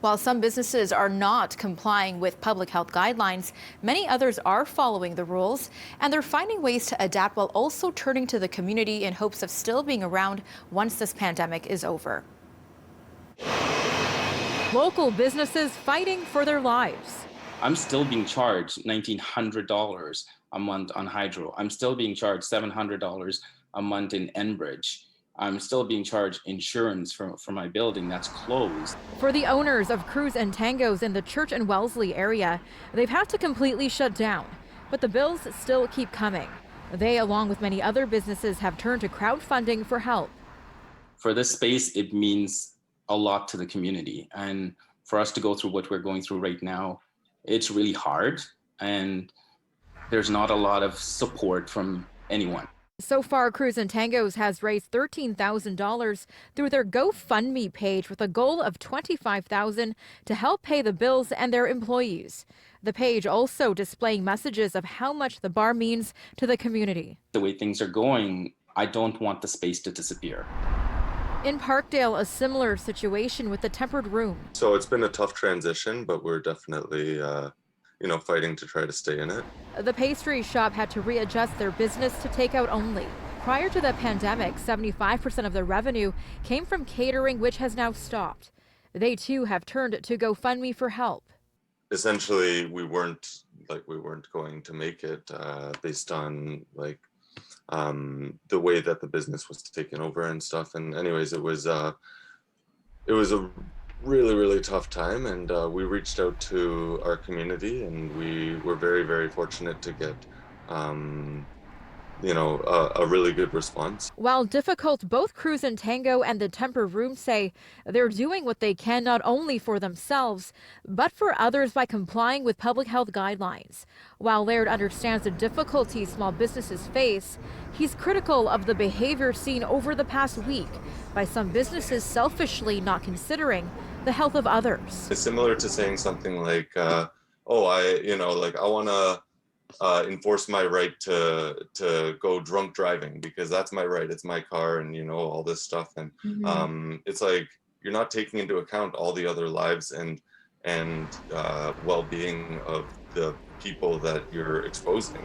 While some businesses are not complying with public health guidelines, many others are following the rules, and they're finding ways to adapt while also turning to the community in hopes of still being around once this pandemic is over. Local businesses fighting for their lives. I'm still being charged $1,900 a month on hydro. I'm still being charged $700 a month in Enbridge. I'm still being charged insurance for my building that's closed. For the owners of Cruise and Tangos in the Church and Wellesley area, they've had to completely shut down, but the bills still keep coming. They, along with many other businesses, have turned to crowdfunding for help. For this space, it means a lot to the community. And for us to go through what we're going through right now, it's really hard. And there's not a lot of support from anyone. So far, Cruise and Tangos has raised $13,000 through their GoFundMe page with a goal of $25,000 to help pay the bills and their employees. The page also displaying messages of how much the bar means to the community. The way things are going, I don't want the space to disappear. In Parkdale, a similar situation with the Tempered Room. So it's been a tough transition, but we're definitely fighting to try to stay in it. The pastry shop had to readjust their business to takeout only. Prior to the pandemic, 75% of their revenue came from catering, which has now stopped. They too have turned to GoFundMe for help. Essentially, we weren't going to make it based on the way that the business was taken over and stuff. And anyways, it was a really, really tough time, and we reached out to our community, and we were very, very fortunate to get a really good response. While difficult, both Cruise and Tango and the Tempered Room say they're doing what they can not only for themselves, but for others by complying with public health guidelines. While Laird understands the difficulties small businesses face, he's critical of the behavior seen over the past week by some businesses selfishly not considering the health of others. It's similar to saying something like, I want to enforce my right to go drunk driving because that's my right. It's my car, and all this stuff. And it's like you're not taking into account all the other lives and well-being of the people that you're exposing.